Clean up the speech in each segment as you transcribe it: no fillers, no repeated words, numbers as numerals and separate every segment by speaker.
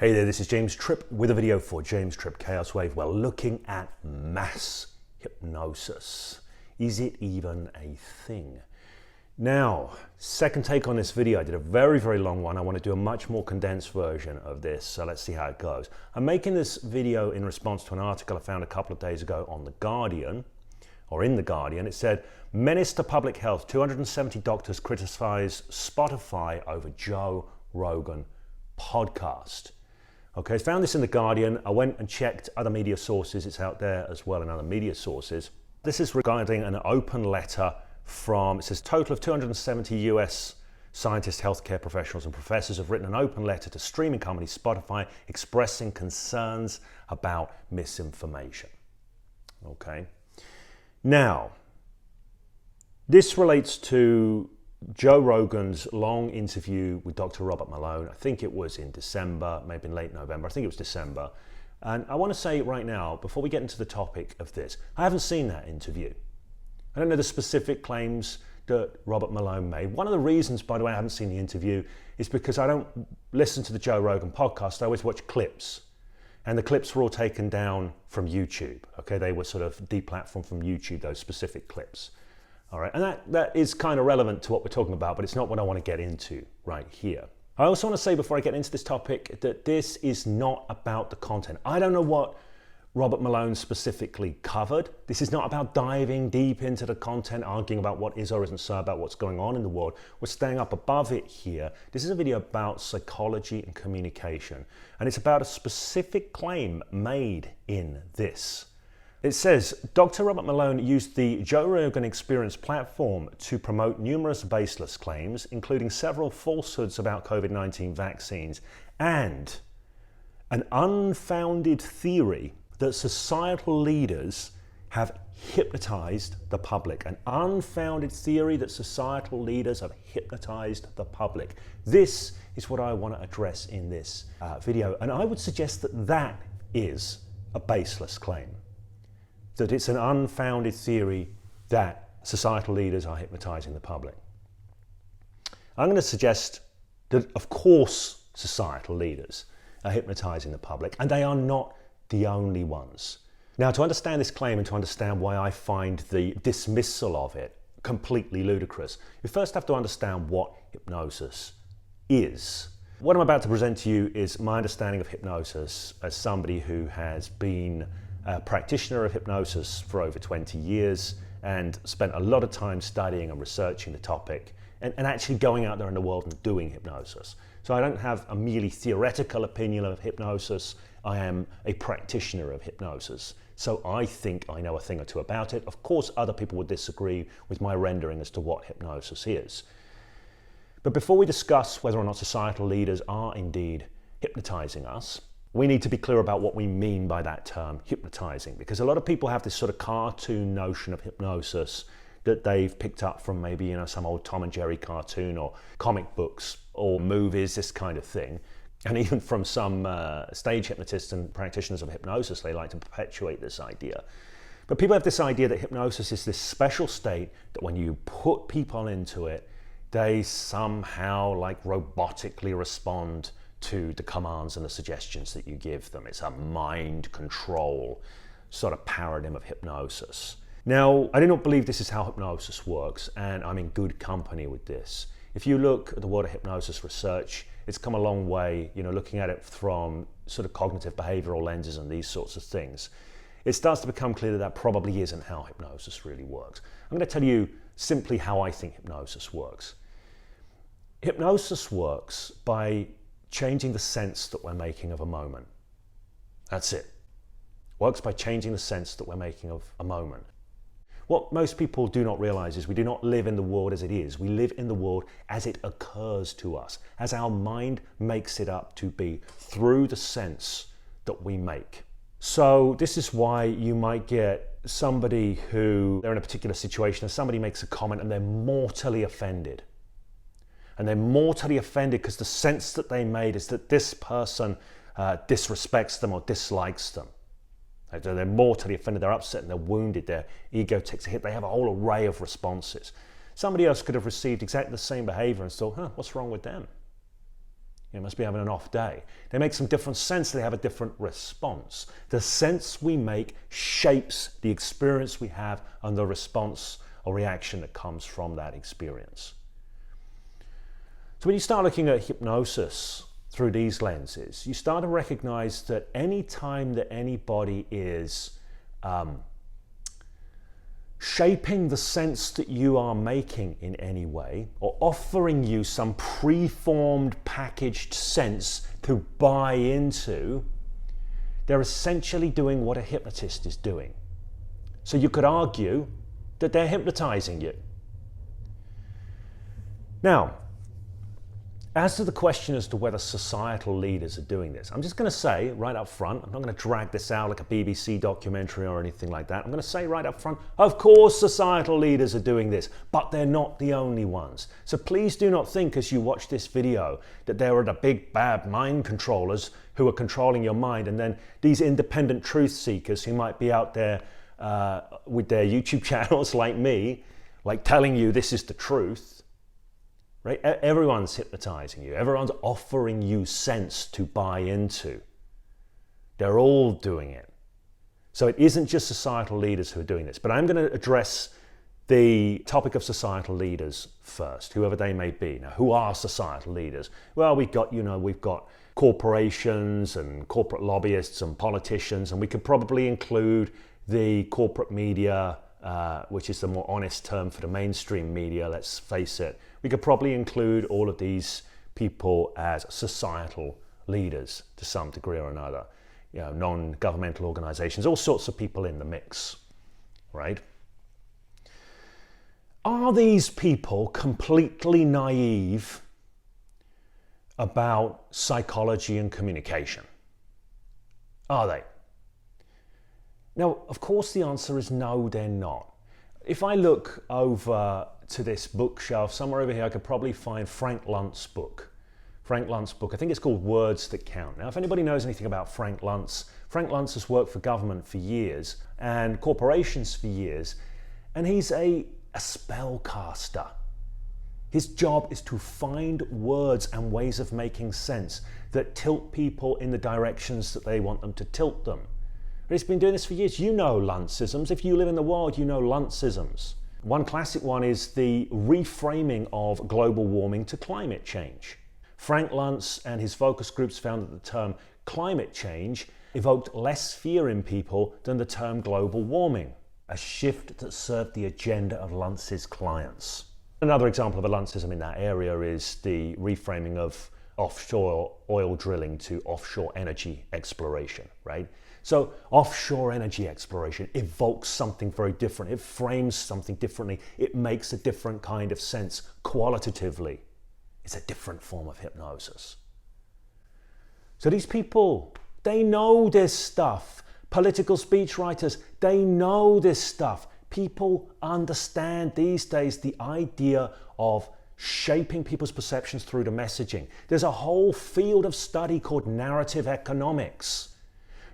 Speaker 1: Hey there, this is James Tripp with a video for James Tripp Chaos Wave. We're looking at mass hypnosis. Is it even a thing? Now, second take on this video. I did a very, very long one. I want to do a much more condensed version of this, so let's see how it goes. I'm making this video in response to an article I found a couple of days ago on The Guardian, or in The Guardian. It said, menace to public health, 270 doctors criticize Spotify over Joe Rogan podcast. Okay, I found this in The Guardian. I went and checked other media sources. It's out there as well in other media sources. This is regarding an open letter from, it says, total of 270 US scientists, healthcare professionals and professors have written an open letter to streaming company Spotify expressing concerns about misinformation. Okay. Now, this relates to Joe Rogan's long interview with Dr. Robert Malone. I think it was in December, maybe in late November. I think it was December. And I want to say right now, before we get into the topic of this, I haven't seen that interview. I don't know the specific claims that Robert Malone made. One of the reasons, by the way, I haven't seen the interview is because I don't listen to the Joe Rogan podcast. I always watch clips. And the clips were all taken down from YouTube. Okay, they were sort of deplatformed from YouTube, those specific clips. All right, and that is kind of relevant to what we're talking about, but it's not what I want to get into right here. I also want to say before I get into this topic that this is not about the content. I don't know what Robert Malone specifically covered. This is not about diving deep into the content, arguing about what is or isn't so, about what's going on in the world. We're staying up above it here. This is a video about psychology and communication, and it's about a specific claim made in this. It says, Dr. Robert Malone used the Joe Rogan Experience platform to promote numerous baseless claims, including several falsehoods about COVID-19 vaccines and an unfounded theory that societal leaders have hypnotized the public. An unfounded theory that societal leaders have hypnotized the public. This is what I want to address in this video. And I would suggest that that is a baseless claim. That it's an unfounded theory that societal leaders are hypnotizing the public. I'm going to suggest that, of course, societal leaders are hypnotizing the public, and they are not the only ones. Now, to understand this claim and to understand why I find the dismissal of it completely ludicrous, you first have to understand what hypnosis is. What I'm about to present to you is my understanding of hypnosis as somebody who has been a practitioner of hypnosis for over 20 years and spent a lot of time studying and researching the topic and actually going out there in the world and doing hypnosis. So I don't have a merely theoretical opinion of hypnosis. I am a practitioner of hypnosis. So I think I know a thing or two about it. Of course, other people would disagree with my rendering as to what hypnosis is. But before we discuss whether or not societal leaders are indeed hypnotizing us, we need to be clear about what we mean by that term, hypnotizing, because a lot of people have this sort of cartoon notion of hypnosis that they've picked up from maybe, some old Tom and Jerry cartoon or comic books or movies, this kind of thing. And even from some stage hypnotists and practitioners of hypnosis, they like to perpetuate this idea. But people have this idea that hypnosis is this special state that when you put people into it, they somehow like robotically respond to the commands and the suggestions that you give them. It's a mind control sort of paradigm of hypnosis. Now, I do not believe this is how hypnosis works, and I'm in good company with this. If you look at the world of hypnosis research, it's come a long way, looking at it from sort of cognitive behavioral lenses and these sorts of things. It starts to become clear that that probably isn't how hypnosis really works. I'm going to tell you simply how I think hypnosis works. Hypnosis works by changing the sense that we're making of a moment. That's it. Works by changing the sense that we're making of a moment. What most people do not realize is we do not live in the world as it is. We live in the world as it occurs to us, as our mind makes it up to be through the sense that we make. So this is why you might get somebody who, they're in a particular situation and somebody makes a comment and they're mortally offended. And they're mortally offended because the sense that they made is that this person disrespects them or dislikes them. They're mortally offended, they're upset and they're wounded, their ego takes a hit. They have a whole array of responses. Somebody else could have received exactly the same behavior and thought, what's wrong with them? You must be having an off day. They make some different sense, they have a different response. The sense we make shapes the experience we have and the response or reaction that comes from that experience. So when you start looking at hypnosis through these lenses, you start to recognize that any time that anybody is shaping the sense that you are making in any way, or offering you some preformed, packaged sense to buy into, they're essentially doing what a hypnotist is doing. So you could argue that they're hypnotizing you. Now, as to the question as to whether societal leaders are doing this, I'm just going to say right up front, I'm not going to drag this out like a BBC documentary or anything like that. I'm going to say right up front, of course societal leaders are doing this, but they're not the only ones. So please do not think as you watch this video that there are the big bad mind controllers who are controlling your mind, and then these independent truth seekers who might be out there with their YouTube channels like me, like telling you this is the truth. Right? Everyone's hypnotizing you. Everyone's offering you sense to buy into. They're all doing it. So it isn't just societal leaders who are doing this. But I'm going to address the topic of societal leaders first, whoever they may be. Now, who are societal leaders? Well, we've got corporations and corporate lobbyists and politicians, and we could probably include the corporate media, which is the more honest term for the mainstream media, let's face it. We could probably include all of these people as societal leaders to some degree or another. You know, non-governmental organizations, all sorts of people in the mix, right? Are these people completely naive about psychology and communication? Are they? Now, of course, the answer is no, they're not. If I look over to this bookshelf, somewhere over here, I could probably find Frank Lunt's book. Frank Lunt's book, I think it's called Words That Count. Now, if anybody knows anything about Frank Luntz has worked for government for years and corporations for years, and he's a spellcaster. His job is to find words and ways of making sense that tilt people in the directions that they want them to tilt them. He's been doing this for years. You know Luntzisms. If you live in the world, you know Luntzisms. One classic one is the reframing of global warming to climate change. Frank Luntz and his focus groups found that the term climate change evoked less fear in people than the term global warming, a shift that served the agenda of Luntz's clients. Another example of a Luntzism in that area is the reframing of offshore oil drilling to offshore energy exploration, right? So offshore energy exploration evokes something very different. It frames something differently. It makes a different kind of sense qualitatively. It's a different form of hypnosis. So these people, they know this stuff. Political speechwriters, they know this stuff. People understand these days the idea of shaping people's perceptions through the messaging. There's a whole field of study called narrative economics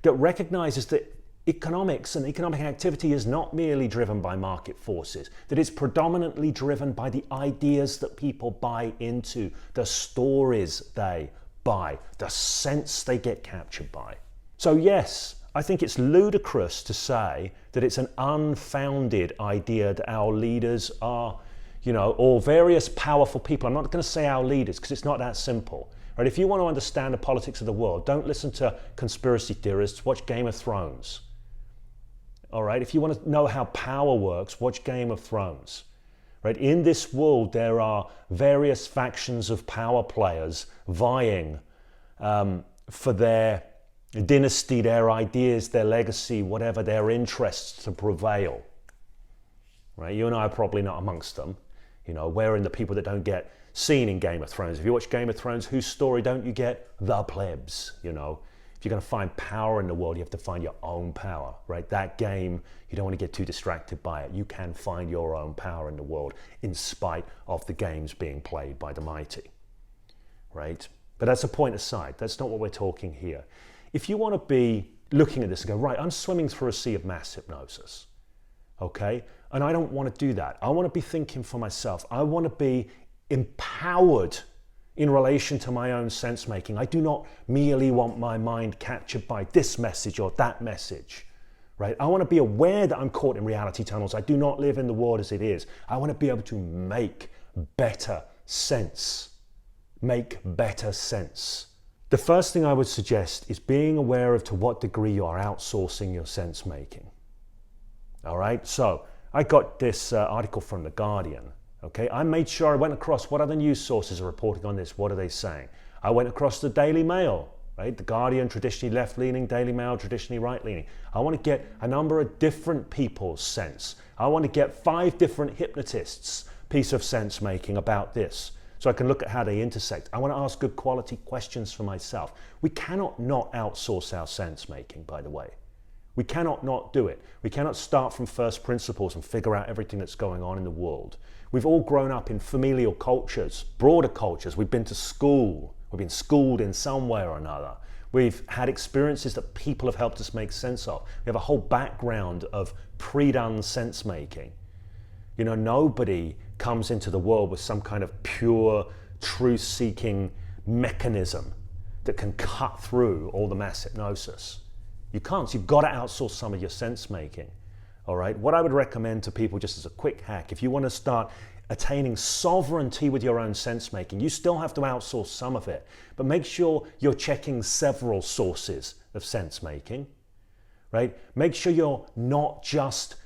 Speaker 1: that recognizes that economics and economic activity is not merely driven by market forces, that it's predominantly driven by the ideas that people buy into, the stories they buy, the sense they get captured by. So yes, I think it's ludicrous to say that it's an unfounded idea that our leaders are, or various powerful people. I'm not going to say our leaders because it's not that simple. Right? If you want to understand the politics of the world, don't listen to conspiracy theorists, watch Game of Thrones. All right? If you want to know how power works, watch Game of Thrones. Right? In this world, there are various factions of power players vying for their dynasty, their ideas, their legacy, whatever their interests to prevail. Right? You and I are probably not amongst them. We're in the people that don't get seen in Game of Thrones. If you watch Game of Thrones, whose story don't you get? The plebs, If you're going to find power in the world, you have to find your own power, right? That game, you don't want to get too distracted by it. You can find your own power in the world in spite of the games being played by the mighty, right? But that's a point aside. That's not what we're talking here. If you want to be looking at this and go, right, I'm swimming through a sea of mass hypnosis, okay? And I don't want to do that. I want to be thinking for myself. I want to be empowered in relation to my own sense making. I do not merely want my mind captured by this message or that message, right? I want to be aware that I'm caught in reality tunnels. I do not live in the world as it is. I want to be able to make better sense. Make better sense. The first thing I would suggest is being aware of to what degree you are outsourcing your sense making. All right, so I got this article from The Guardian. Okay, I made sure I went across what other news sources are reporting on this. What are they saying? I went across the Daily Mail, right? The Guardian, traditionally left-leaning, Daily Mail, traditionally right-leaning. I want to get a number of different people's sense. I want to get 5 different hypnotists' piece of sense making about this, so I can look at how they intersect. I want to ask good quality questions for myself. We cannot not outsource our sense making, by the way. We cannot not do it. We cannot start from first principles and figure out everything that's going on in the world. We've all grown up in familial cultures, broader cultures. We've been to school. We've been schooled in some way or another. We've had experiences that people have helped us make sense of. We have a whole background of pre-done sense making. You know, nobody comes into the world with some kind of pure, truth-seeking mechanism that can cut through all the mass hypnosis. You can't. So you've got to outsource some of your sense making. All right. What I would recommend to people, just as a quick hack, if you want to start attaining sovereignty with your own sense making, you still have to outsource some of it, but make sure you're checking several sources of sense making, right? Make sure you're not just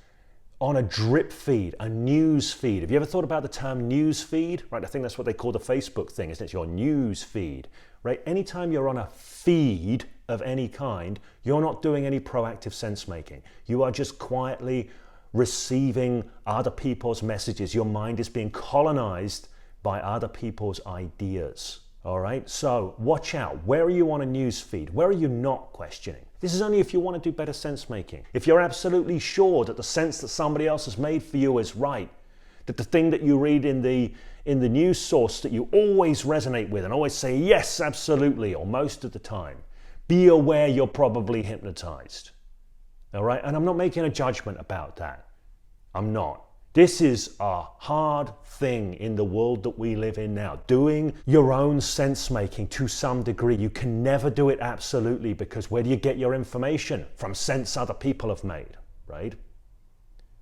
Speaker 1: on a drip feed, a news feed. Have you ever thought about the term news feed? Right, I think that's what they call the Facebook thing, isn't it? It's your news feed, right? Anytime you're on a feed of any kind, you're not doing any proactive sense making. You are just quietly receiving other people's messages. Your mind is being colonized by other people's ideas. All right, so watch out. Where are you on a news feed? Where are you not questioning? This is only if you want to do better sense making. If you're absolutely sure that the sense that somebody else has made for you is right, that the thing that you read in the news source that you always resonate with and always say yes, absolutely, or most of the time, be aware you're probably hypnotized. All right, and I'm not making a judgment about that. I'm not. This is a hard thing in the world that we live in now. Doing your own sense making to some degree. You can never do it absolutely, because where do you get your information? From sense other people have made, right?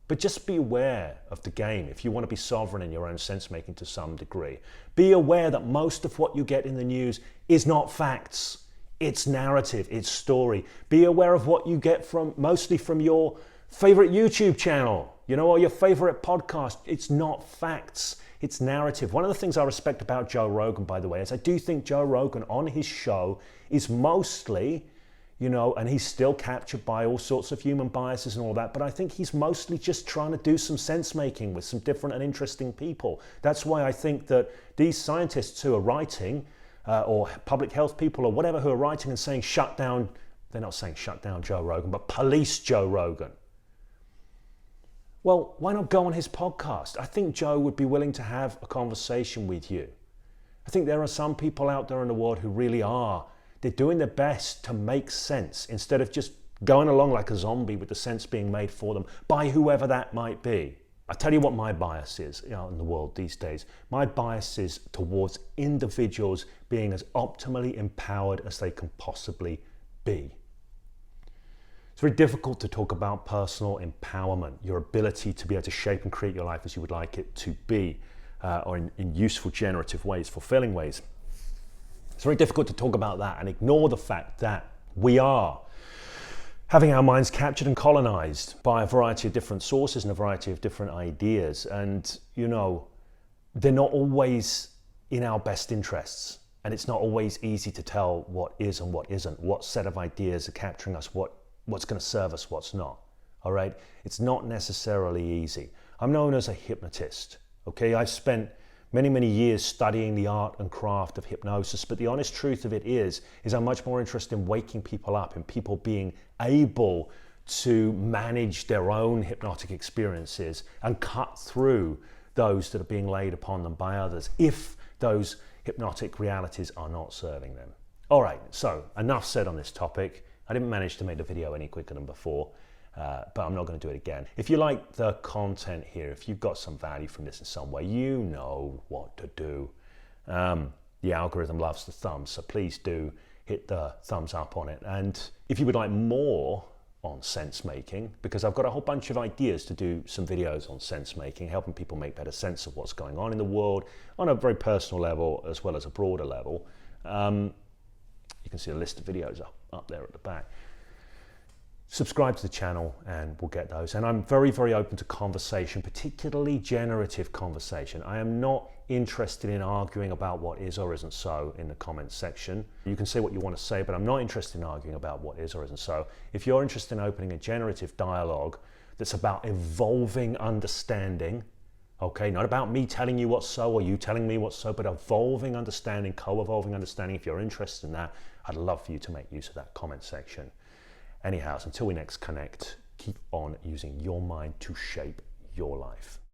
Speaker 1: But just be aware of the game if you want to be sovereign in your own sense making to some degree. Be aware that most of what you get in the news is not facts. It's narrative, it's story. Be aware of what you get mostly from your favorite YouTube channel, you know, or your favorite podcast. It's not facts, it's narrative. One of the things I respect about Joe Rogan, by the way, is I do think Joe Rogan on his show is mostly, you know, and he's still captured by all sorts of human biases and all that, but I think he's mostly just trying to do some sense making with some different and interesting people. That's why I think that these scientists who are writing, or public health people or whatever, who are writing and saying shut down, they're not saying shut down Joe Rogan, but police Joe Rogan. Well, why not go on his podcast? I think Joe would be willing to have a conversation with you. I think there are some people out there in the world who really are. They're doing their best to make sense instead of just going along like a zombie with the sense being made for them by whoever that might be. I tell you what my bias is out in the world these days. My bias is towards individuals being as optimally empowered as they can possibly be. It's very difficult to talk about personal empowerment, your ability to be able to shape and create your life as you would like it to be, or in useful, generative ways, fulfilling ways. It's very difficult to talk about that and ignore the fact that we are having our minds captured and colonized by a variety of different sources and a variety of different ideas. And, you know, they're not always in our best interests. And it's not always easy to tell what is and what isn't, what set of ideas are capturing us, what's going to serve us, what's not. All right? It's not necessarily easy. I'm known as a hypnotist. Okay? I've spent many, many years studying the art and craft of hypnosis, but the honest truth of it is I'm much more interested in waking people up and people being able to manage their own hypnotic experiences and cut through those that are being laid upon them by others if those hypnotic realities are not serving them. All right, so enough said on this topic. I didn't manage to make the video any quicker than before. But I'm not going to do it again. If you like the content here, if you've got some value from this in some way, you know what to do. The algorithm loves the thumbs, so please do hit the thumbs up on it. And if you would like more on sense making, because I've got a whole bunch of ideas to do some videos on sense making, helping people make better sense of what's going on in the world on a very personal level as well as a broader level. You can see a list of videos up there at the back. Subscribe to the channel and we'll get those. And I'm very, very open to conversation, particularly generative conversation. I am not interested in arguing about what is or isn't so in the comments section. You can say what you want to say, but I'm not interested in arguing about what is or isn't so. If you're interested in opening a generative dialogue that's about evolving understanding, okay, not about me telling you what's so or you telling me what's so, but evolving understanding, co-evolving understanding, if you're interested in that, I'd love for you to make use of that comment section. Anyhow, until we next connect, keep on using your mind to shape your life.